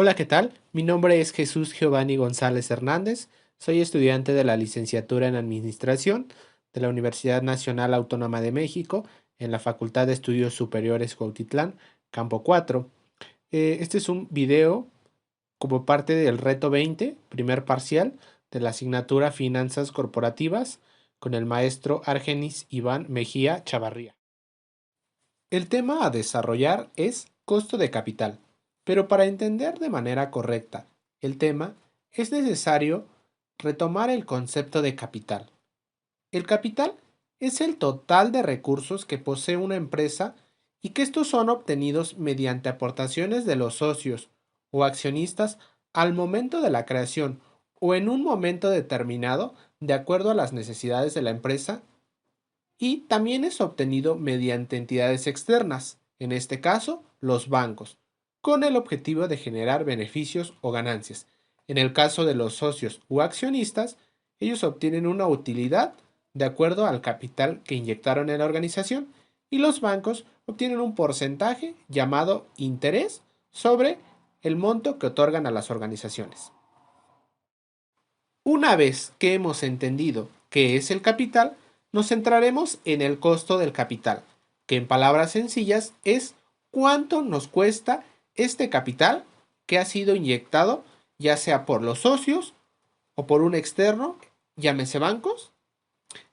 Hola, ¿qué tal? Mi nombre es Jesús Giovanni González Hernández. Soy estudiante de la licenciatura en Administración de la Universidad Nacional Autónoma de México en la Facultad de Estudios Superiores Cuautitlán, Campo 4. Este es un video como parte del reto 20, primer parcial de la asignatura Finanzas Corporativas con el maestro Argenis Iván Mejía Chavarría. El tema a desarrollar es costo de capital, pero para entender de manera correcta el tema es necesario retomar el concepto de capital. El capital es el total de recursos que posee una empresa y que estos son obtenidos mediante aportaciones de los socios o accionistas al momento de la creación o en un momento determinado de acuerdo a las necesidades de la empresa, y también es obtenido mediante entidades externas, en este caso los bancos, con el objetivo de generar beneficios o ganancias. En el caso de los socios u accionistas, ellos obtienen una utilidad de acuerdo al capital que inyectaron en la organización, y los bancos obtienen un porcentaje llamado interés sobre el monto que otorgan a las organizaciones. Una vez que hemos entendido qué es el capital, nos centraremos en el costo del capital, que en palabras sencillas es cuánto nos cuesta este capital que ha sido inyectado ya sea por los socios o por un externo, llámese bancos.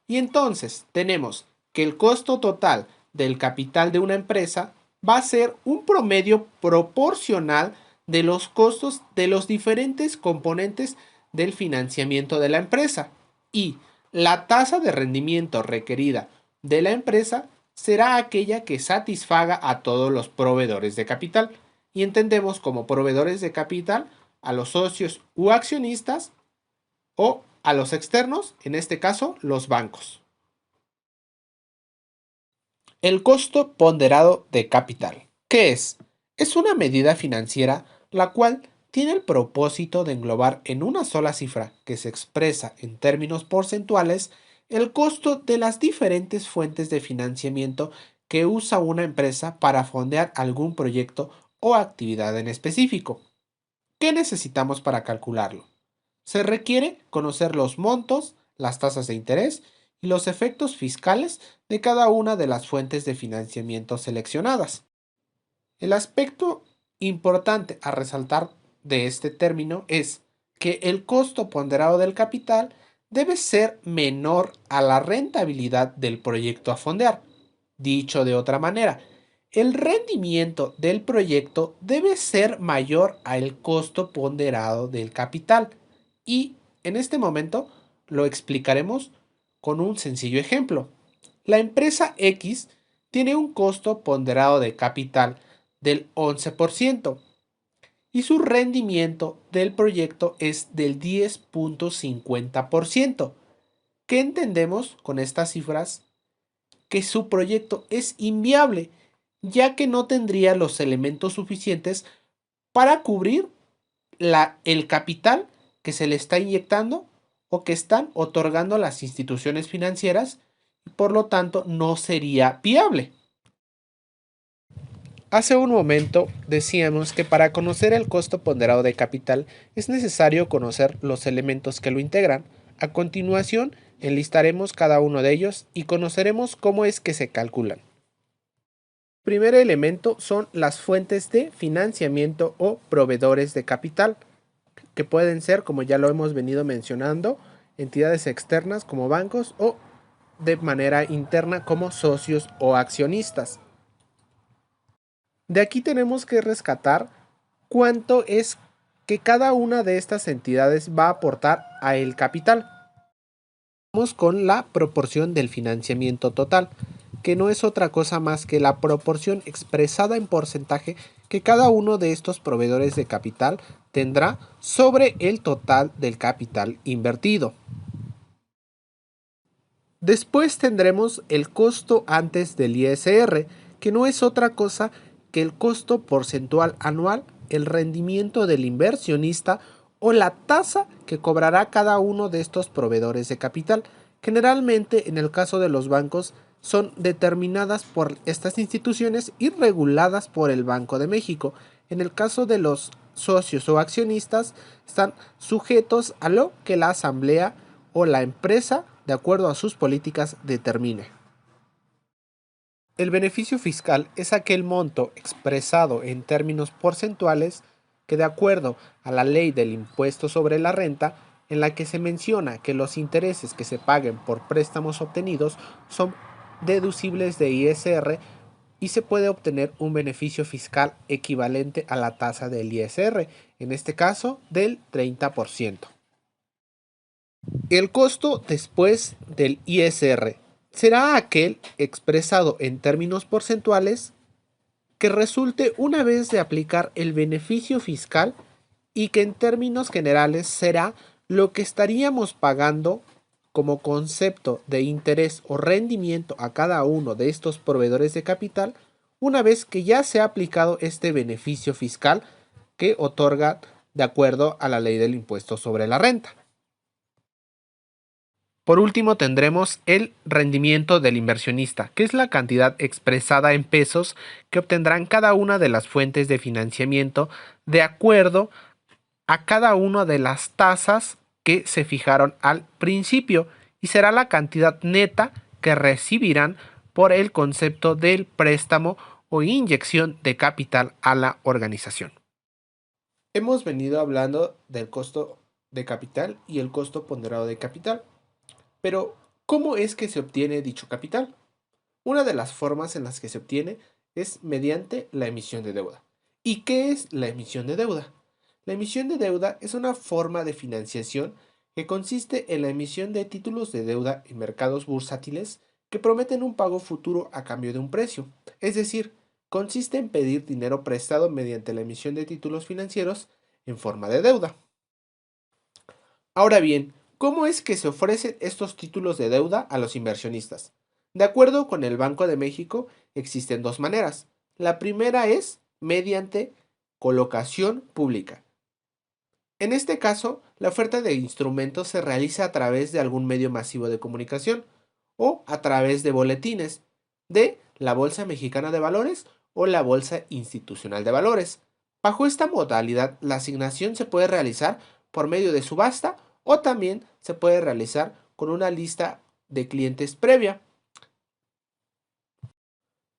Y entonces tenemos que el costo total del capital de una empresa va a ser un promedio proporcional de los costos de los diferentes componentes del financiamiento de la empresa, y la tasa de rendimiento requerida de la empresa será aquella que satisfaga a todos los proveedores de capital, y entendemos como proveedores de capital a los socios u accionistas o a los externos, en este caso los bancos. El costo ponderado de capital. ¿Qué es? Es una medida financiera la cual tiene el propósito de englobar en una sola cifra que se expresa en términos porcentuales el costo de las diferentes fuentes de financiamiento que usa una empresa para fondear algún proyecto o actividad en específico. ¿Qué necesitamos para calcularlo? Se requiere conocer los montos, las tasas de interés y los efectos fiscales de cada una de las fuentes de financiamiento seleccionadas. El aspecto importante a resaltar de este término es que el costo ponderado del capital debe ser menor a la rentabilidad del proyecto a fondear. Dicho de otra manera, el rendimiento del proyecto debe ser mayor al costo ponderado del capital, y en este momento lo explicaremos con un sencillo ejemplo. La empresa X tiene un costo ponderado de capital del 11% y su rendimiento del proyecto es del 10.50%. ¿Qué entendemos con estas cifras? Que su proyecto es inviable, ya que no tendría los elementos suficientes para cubrir el capital que se le está inyectando o que están otorgando las instituciones financieras, y por lo tanto no sería viable. Hace un momento decíamos que para conocer el costo ponderado de capital es necesario conocer los elementos que lo integran. A continuación enlistaremos cada uno de ellos y conoceremos cómo es que se calculan. El primer elemento son las fuentes de financiamiento o proveedores de capital, que pueden ser, como ya lo hemos venido mencionando, entidades externas como bancos o de manera interna como socios o accionistas. De aquí tenemos que rescatar cuánto es que cada una de estas entidades va a aportar a el capital. Vamos con la proporción del financiamiento total, que no es otra cosa más que la proporción expresada en porcentaje que cada uno de estos proveedores de capital tendrá sobre el total del capital invertido. Después tendremos el costo antes del ISR, que no es otra cosa que el costo porcentual anual, el rendimiento del inversionista o la tasa que cobrará cada uno de estos proveedores de capital. Generalmente, en el caso de los bancos, son determinadas por estas instituciones y reguladas por el Banco de México. En el caso de los socios o accionistas están sujetos a lo que la asamblea o la empresa, de acuerdo a sus políticas, determine. El beneficio fiscal es aquel monto expresado en términos porcentuales que, de acuerdo a la ley del impuesto sobre la renta, en la que se menciona que los intereses que se paguen por préstamos obtenidos son deducibles de ISR y se puede obtener un beneficio fiscal equivalente a la tasa del ISR, en este caso del 30%. El costo después del ISR será aquel expresado en términos porcentuales que resulte una vez de aplicar el beneficio fiscal y que en términos generales será lo que estaríamos pagando como concepto de interés o rendimiento a cada uno de estos proveedores de capital una vez que ya se ha aplicado este beneficio fiscal que otorga de acuerdo a la ley del impuesto sobre la renta. Por último, tendremos el rendimiento del inversionista, que es la cantidad expresada en pesos que obtendrán cada una de las fuentes de financiamiento de acuerdo a cada una de las tasas que se fijaron al principio y será la cantidad neta que recibirán por el concepto del préstamo o inyección de capital a la organización. Hemos venido hablando del costo de capital y el costo ponderado de capital. Pero, ¿cómo es que se obtiene dicho capital? Una de las formas en las que se obtiene es mediante la emisión de deuda. ¿Y qué es la emisión de deuda? La emisión de deuda es una forma de financiación que consiste en la emisión de títulos de deuda en mercados bursátiles que prometen un pago futuro a cambio de un precio. Es decir, consiste en pedir dinero prestado mediante la emisión de títulos financieros en forma de deuda. Ahora bien, ¿cómo es que se ofrecen estos títulos de deuda a los inversionistas? De acuerdo con el Banco de México, existen dos maneras. La primera es mediante colocación pública. En este caso, la oferta de instrumentos se realiza a través de algún medio masivo de comunicación o a través de boletines de la Bolsa Mexicana de Valores o la Bolsa Institucional de Valores. Bajo esta modalidad, la asignación se puede realizar por medio de subasta o también se puede realizar con una lista de clientes previa.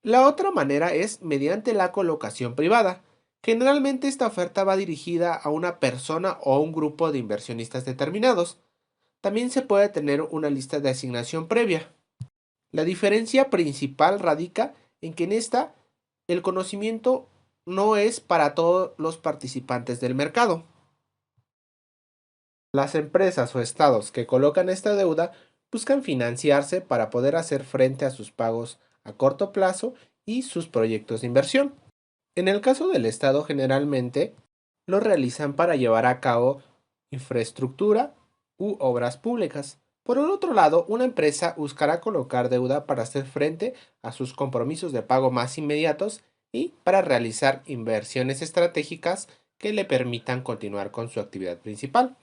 La otra manera es mediante la colocación privada. Generalmente esta oferta va dirigida a una persona o a un grupo de inversionistas determinados. También se puede tener una lista de asignación previa. La diferencia principal radica en que en esta el conocimiento no es para todos los participantes del mercado. Las empresas o estados que colocan esta deuda buscan financiarse para poder hacer frente a sus pagos a corto plazo y sus proyectos de inversión. En el caso del estado, generalmente lo realizan para llevar a cabo infraestructura u obras públicas. Por el otro lado, una empresa buscará colocar deuda para hacer frente a sus compromisos de pago más inmediatos y para realizar inversiones estratégicas que le permitan continuar con su actividad principal.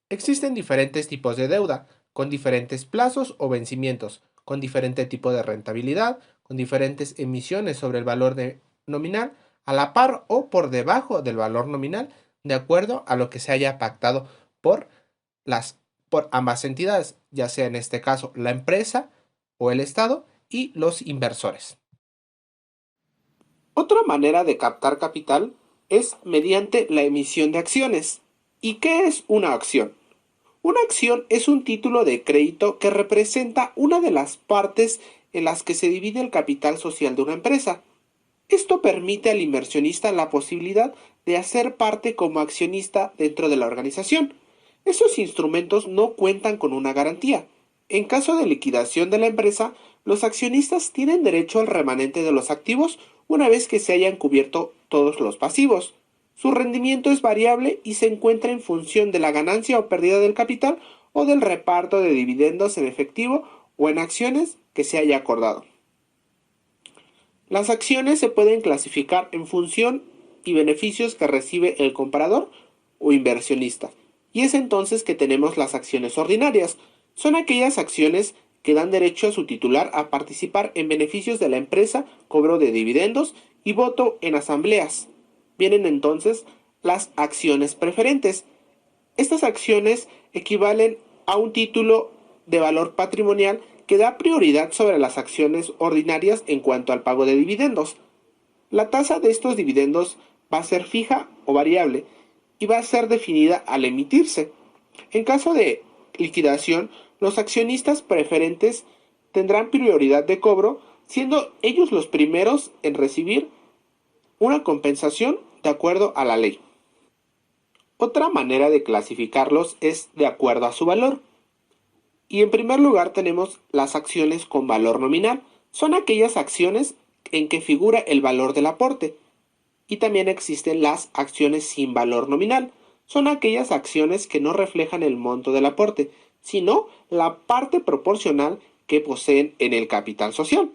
Existen diferentes tipos de deuda, con diferentes plazos o vencimientos, con diferente tipo de rentabilidad, con diferentes emisiones sobre el valor nominal, a la par o por debajo del valor nominal, de acuerdo a lo que se haya pactado por ambas entidades, ya sea en este caso la empresa o el Estado y los inversores. Otra manera de captar capital es mediante la emisión de acciones. ¿Y qué es una acción? Una acción es un título de crédito que representa una de las partes en las que se divide el capital social de una empresa. Esto permite al inversionista la posibilidad de hacer parte como accionista dentro de la organización. Estos instrumentos no cuentan con una garantía. En caso de liquidación de la empresa, los accionistas tienen derecho al remanente de los activos una vez que se hayan cubierto todos los pasivos. Su rendimiento es variable y se encuentra en función de la ganancia o pérdida del capital o del reparto de dividendos en efectivo o en acciones que se haya acordado. Las acciones se pueden clasificar en función y beneficios que recibe el comprador o inversionista. Y es entonces que tenemos las acciones ordinarias. Son aquellas acciones que dan derecho a su titular a participar en beneficios de la empresa, cobro de dividendos y voto en asambleas. Vienen entonces las acciones preferentes. Estas acciones equivalen a un título de valor patrimonial que da prioridad sobre las acciones ordinarias en cuanto al pago de dividendos. La tasa de estos dividendos va a ser fija o variable y va a ser definida al emitirse. En caso de liquidación, los accionistas preferentes tendrán prioridad de cobro, siendo ellos los primeros en recibir una compensación de acuerdo a la ley. Otra manera de clasificarlos es de acuerdo a su valor. Y en primer lugar tenemos las acciones con valor nominal. Son aquellas acciones en que figura el valor del aporte. Y también existen las acciones sin valor nominal. Son aquellas acciones que no reflejan el monto del aporte, sino la parte proporcional que poseen en el capital social.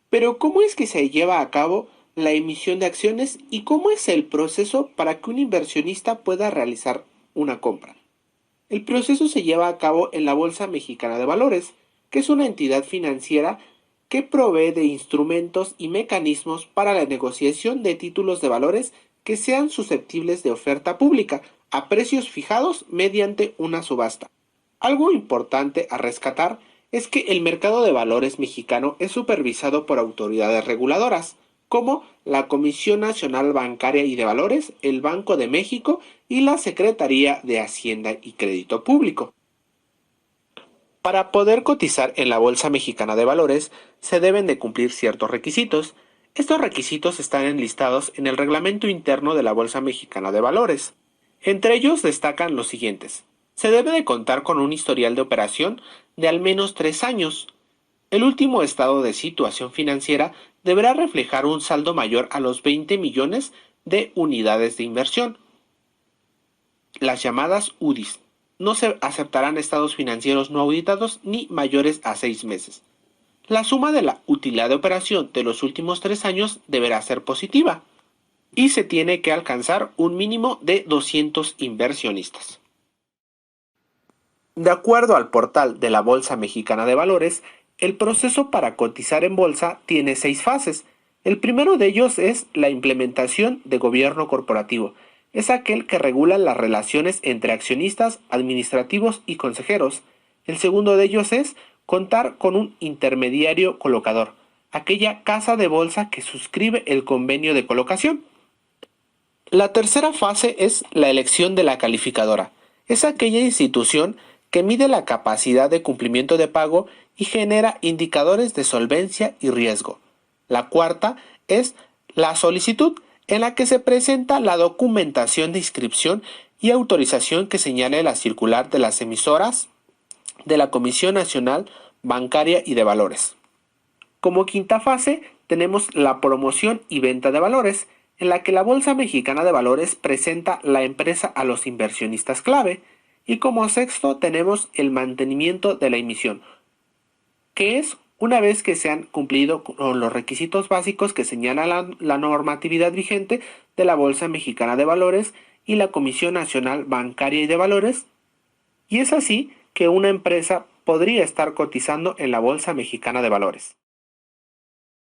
Pero ¿cómo es que se lleva a cabo la emisión de acciones y cómo es el proceso para que un inversionista pueda realizar una compra? El proceso se lleva a cabo en la Bolsa Mexicana de Valores, que es una entidad financiera que provee de instrumentos y mecanismos para la negociación de títulos de valores que sean susceptibles de oferta pública a precios fijados mediante una subasta. Algo importante a rescatar es que el mercado de valores mexicano es supervisado por autoridades reguladoras, como la Comisión Nacional Bancaria y de Valores, el Banco de México y la Secretaría de Hacienda y Crédito Público. Para poder cotizar en la Bolsa Mexicana de Valores se deben de cumplir ciertos requisitos. Estos requisitos están enlistados en el reglamento interno de la Bolsa Mexicana de Valores. Entre ellos destacan los siguientes. Se debe de contar con un historial de operación de al menos 3 años. El último estado de situación financiera deberá reflejar un saldo mayor a los 20 millones de unidades de inversión, las llamadas UDIs. No se aceptarán estados financieros no auditados ni mayores a 6 meses. La suma de la utilidad de operación de los últimos 3 años deberá ser positiva y se tiene que alcanzar un mínimo de 200 inversionistas. De acuerdo al portal de la Bolsa Mexicana de Valores, el proceso para cotizar en bolsa tiene 6 fases. El primero de ellos es la implementación de gobierno corporativo. Es aquel que regula las relaciones entre accionistas, administrativos y consejeros. El segundo de ellos es contar con un intermediario colocador, aquella casa de bolsa que suscribe el convenio de colocación. La tercera fase es la elección de la calificadora. Es aquella institución que mide la capacidad de cumplimiento de pago y genera indicadores de solvencia y riesgo. La cuarta es la solicitud, en la que se presenta la documentación de inscripción y autorización que señale la circular de las emisoras de la Comisión Nacional Bancaria y de Valores. Como quinta fase tenemos la promoción y venta de valores, en la que la Bolsa Mexicana de Valores presenta la empresa a los inversionistas clave. Y como sexto tenemos el mantenimiento de la emisión, que es una vez que se han cumplido con los requisitos básicos que señala la normatividad vigente de la Bolsa Mexicana de Valores y la Comisión Nacional Bancaria y de Valores, y es así que una empresa podría estar cotizando en la Bolsa Mexicana de Valores.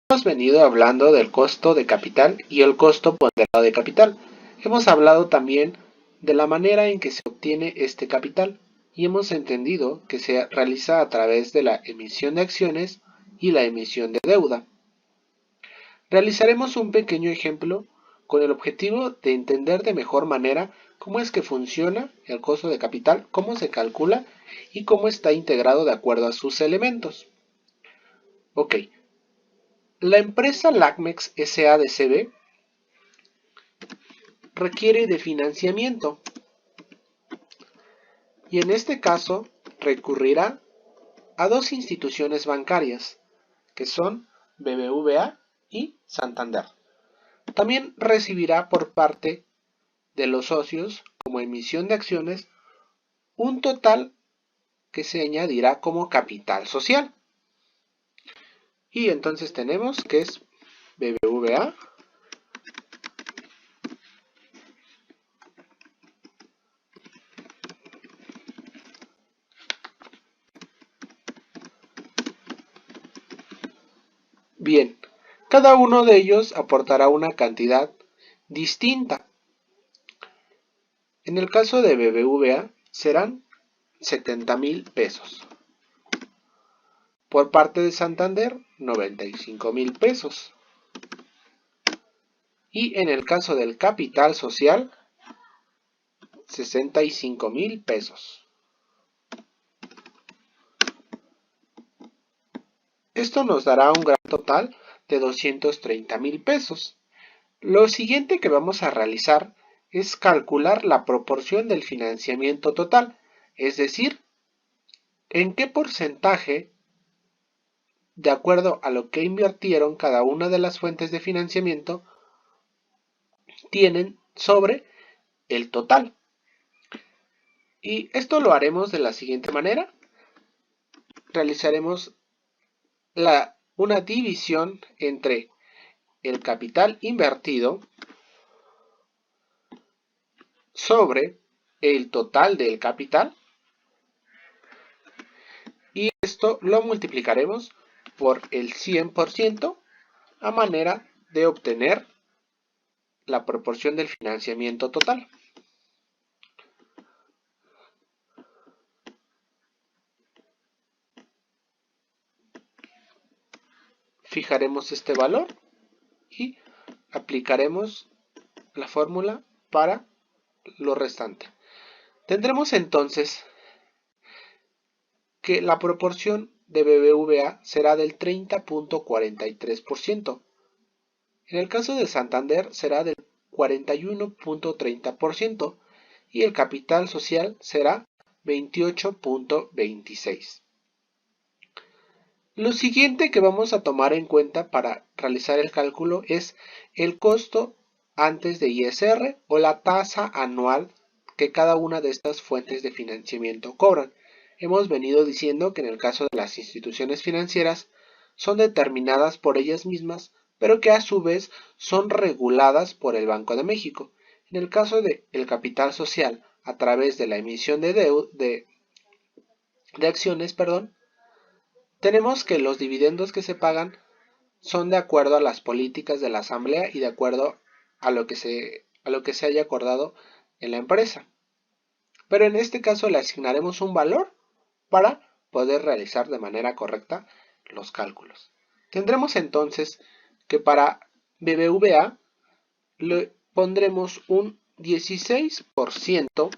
Hemos venido hablando del costo de capital y el costo ponderado de capital. Hemos hablado también de la manera en que se obtiene este capital y hemos entendido que se realiza a través de la emisión de acciones y la emisión de deuda. Realizaremos un pequeño ejemplo con el objetivo de entender de mejor manera cómo es que funciona el costo de capital, cómo se calcula y cómo está integrado de acuerdo a sus elementos. Ok. La empresa LACMEX S.A.de.C.V. requiere de financiamiento y en este caso recurrirá a dos instituciones bancarias que son BBVA y Santander. También recibirá por parte de los socios como emisión de acciones un total que se añadirá como capital social. Y entonces tenemos que es BBVA Bien, cada uno de ellos aportará una cantidad distinta. En el caso de BBVA serán 70,000 pesos. Por parte de Santander, 95,000 pesos. Y en el caso del Capital Social, 65,000 pesos. Esto nos dará un gran total de 230,000 pesos. Lo siguiente que vamos a realizar es calcular la proporción del financiamiento total, es decir, en qué porcentaje, de acuerdo a lo que invirtieron cada una de las fuentes de financiamiento, tienen sobre el total. Y esto lo haremos de la siguiente manera. Realizaremos una división entre el capital invertido sobre el total del capital, y esto lo multiplicaremos por el 100% a manera de obtener la proporción del financiamiento total. Fijaremos este valor y aplicaremos la fórmula para lo restante. Tendremos entonces que la proporción de BBVA será del 30.43%. En el caso de Santander será del 41.30% y el capital social será 28.26%. Lo siguiente que vamos a tomar en cuenta para realizar el cálculo es el costo antes de ISR o la tasa anual que cada una de estas fuentes de financiamiento cobran. Hemos venido diciendo que en el caso de las instituciones financieras son determinadas por ellas mismas, pero que a su vez son reguladas por el Banco de México. En el caso del capital social, a través de la emisión de acciones, tenemos que los dividendos que se pagan son de acuerdo a las políticas de la asamblea y de acuerdo a lo que se haya acordado en la empresa. Pero en este caso le asignaremos un valor para poder realizar de manera correcta los cálculos. Tendremos entonces que para BBVA le pondremos un 16%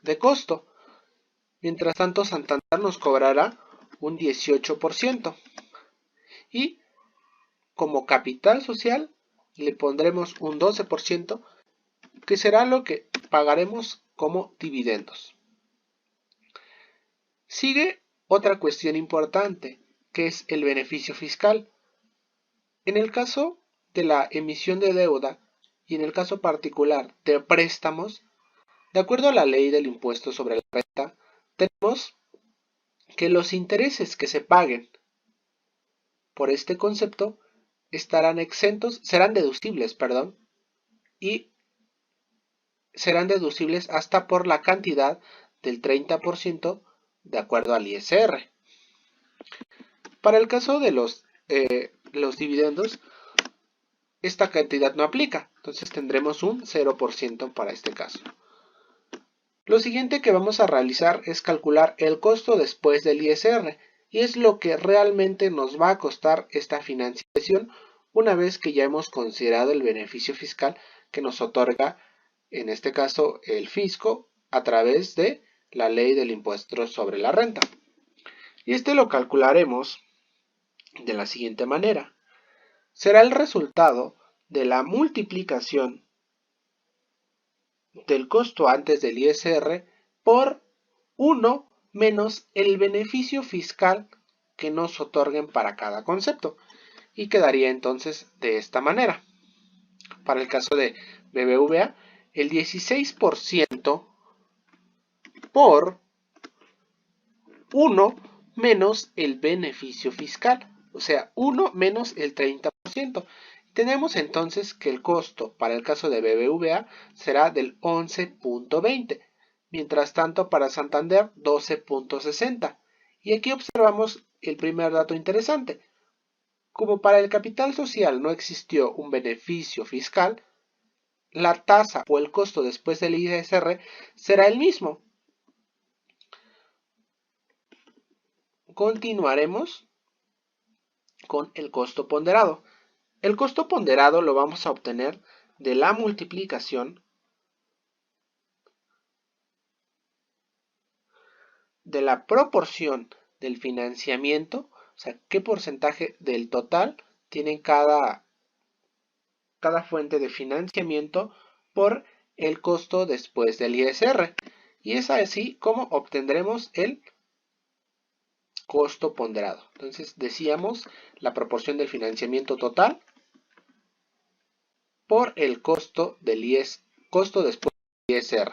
de costo. Mientras tanto, Santander nos cobrará un 18%. Y como capital social le pondremos un 12%, que será lo que pagaremos como dividendos. Sigue otra cuestión importante, que es el beneficio fiscal. En el caso de la emisión de deuda y en el caso particular de préstamos, de acuerdo a la ley del impuesto sobre la renta, tenemos que los intereses que se paguen por este concepto serán deducibles, y serán deducibles hasta por la cantidad del 30% de acuerdo al ISR. Para el caso de los dividendos, esta cantidad no aplica, entonces tendremos un 0% para este caso. Lo siguiente que vamos a realizar es calcular el costo después del ISR, y es lo que realmente nos va a costar esta financiación una vez que ya hemos considerado el beneficio fiscal que nos otorga, en este caso, el fisco a través de la ley del impuesto sobre la renta. Y este lo calcularemos de la siguiente manera. Será el resultado de la multiplicación del costo antes del ISR por 1 menos el beneficio fiscal que nos otorguen para cada concepto, y quedaría entonces de esta manera. Para el caso de BBVA, el 16% por 1 menos el beneficio fiscal, o sea, 1 menos el 30%. Tenemos entonces que el costo para el caso de BBVA será del 11.20, mientras tanto para Santander 12.60. Y aquí observamos el primer dato interesante. Como para el capital social no existió un beneficio fiscal, la tasa o el costo después del ISR será el mismo. Continuaremos con el costo ponderado. El costo ponderado lo vamos a obtener de la multiplicación de la proporción del financiamiento, o sea, qué porcentaje del total tiene cada fuente de financiamiento por el costo después del ISR. Y es así como obtendremos el costo ponderado. Entonces decíamos la proporción del financiamiento total por el costo del costo después del ISR.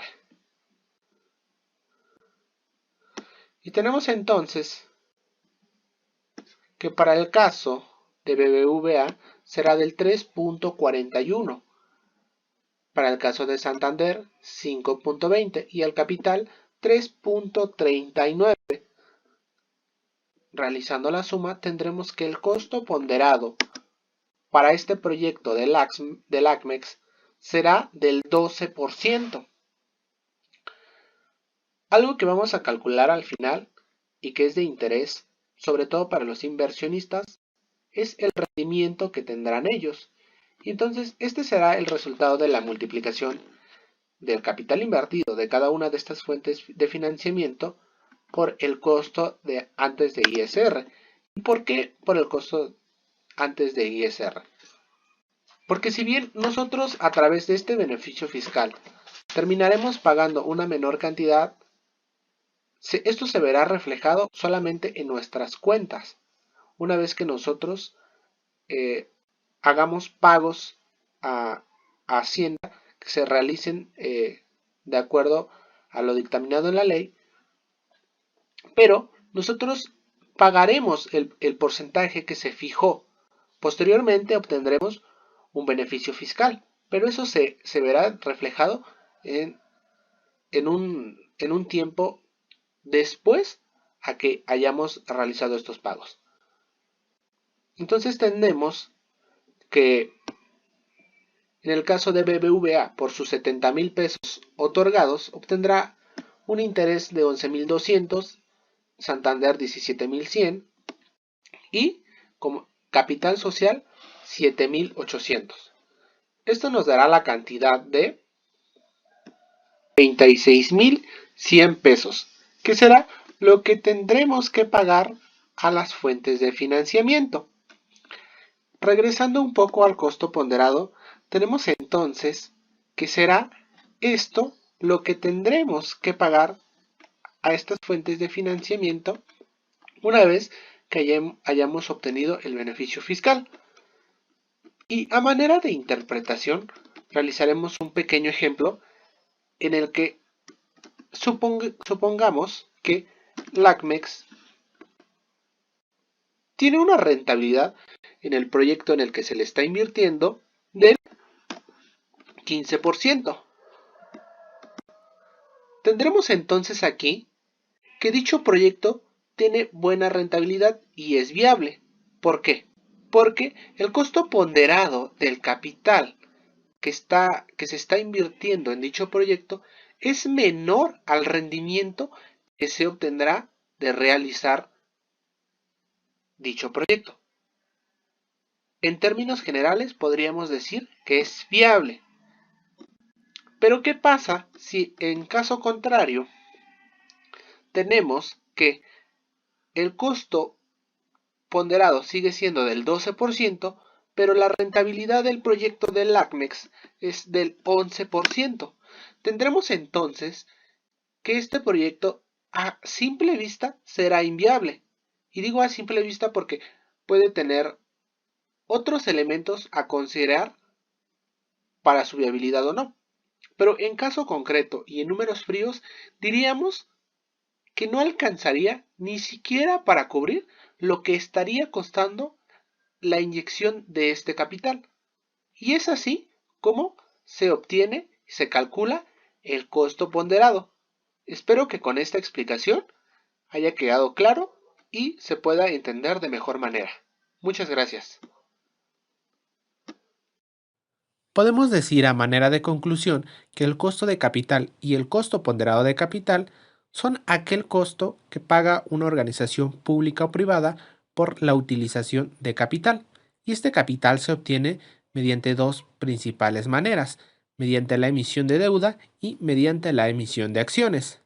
Y tenemos entonces que para el caso de BBVA será del 3.41, para el caso de Santander 5.20 y el capital 3.39. Realizando la suma tendremos que el costo ponderado para este proyecto del ACMEX será del 12%. Algo que vamos a calcular al final y que es de interés, sobre todo para los inversionistas, es el rendimiento que tendrán ellos. Y entonces este será el resultado de la multiplicación del capital invertido de cada una de estas fuentes de financiamiento por el costo de antes de ISR. ¿Y por qué por el costo antes de ISR? Porque si bien nosotros a través de este beneficio fiscal terminaremos pagando una menor cantidad, esto se verá reflejado solamente en nuestras cuentas. Una vez que nosotros hagamos pagos a Hacienda que se realicen de acuerdo a lo dictaminado en la ley, pero nosotros pagaremos el porcentaje que se fijó. Posteriormente obtendremos un beneficio fiscal, pero eso se verá reflejado en un tiempo después a que hayamos realizado estos pagos. Entonces tenemos que en el caso de BBVA, por sus 70,000 pesos otorgados, obtendrá un interés de 11,200, Santander 17,100 y como capital social 7,800. Esto nos dará la cantidad de 36,100 pesos, que será lo que tendremos que pagar a las fuentes de financiamiento. Regresando un poco al costo ponderado, tenemos entonces que será esto lo que tendremos que pagar a estas fuentes de financiamiento una vez que hayamos obtenido el beneficio fiscal. Y a manera de interpretación, realizaremos un pequeño ejemplo en el que supongamos que LACMEX tiene una rentabilidad en el proyecto en el que se le está invirtiendo del 15%. Tendremos entonces aquí que dicho proyecto tiene buena rentabilidad y es viable. ¿Por qué? Porque el costo ponderado del capital que se está invirtiendo en dicho proyecto es menor al rendimiento que se obtendrá de realizar dicho proyecto. En términos generales podríamos decir que es viable. Pero ¿qué pasa si en caso contrario tenemos que el costo ponderado sigue siendo del 12%, pero la rentabilidad del proyecto del LACMEX es del 11%? Tendremos entonces que este proyecto a simple vista será inviable. Y digo a simple vista porque puede tener otros elementos a considerar para su viabilidad o no. Pero en caso concreto y en números fríos, diríamos que no alcanzaría ni siquiera para cubrir lo que estaría costando la inyección de este capital. Y es así como se obtiene y se calcula el costo ponderado. Espero que con esta explicación haya quedado claro y se pueda entender de mejor manera. Muchas gracias. Podemos decir a manera de conclusión que el costo de capital y el costo ponderado de capital son aquel costo que paga una organización pública o privada por la utilización de capital. Y este capital se obtiene mediante dos principales maneras, mediante la emisión de deuda y mediante la emisión de acciones.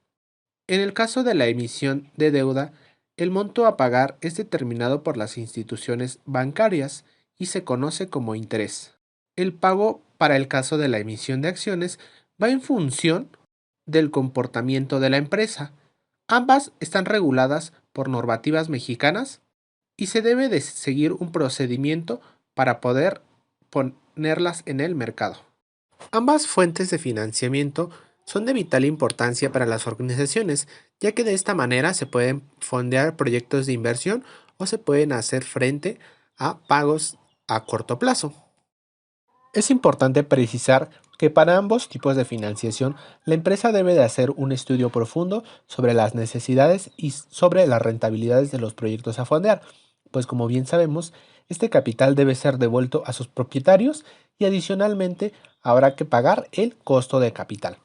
En el caso de la emisión de deuda, el monto a pagar es determinado por las instituciones bancarias y se conoce como interés. El pago para el caso de la emisión de acciones va en función del comportamiento de la empresa. Ambas están reguladas por normativas mexicanas y se debe de seguir un procedimiento para poder ponerlas en el mercado. Ambas fuentes de financiamiento son de vital importancia para las organizaciones, ya que de esta manera se pueden fondear proyectos de inversión o se pueden hacer frente a pagos a corto plazo. Es importante precisar que para ambos tipos de financiación, la empresa debe de hacer un estudio profundo sobre las necesidades y sobre las rentabilidades de los proyectos a fondear, pues como bien sabemos, este capital debe ser devuelto a sus propietarios y adicionalmente habrá que pagar el costo de capital.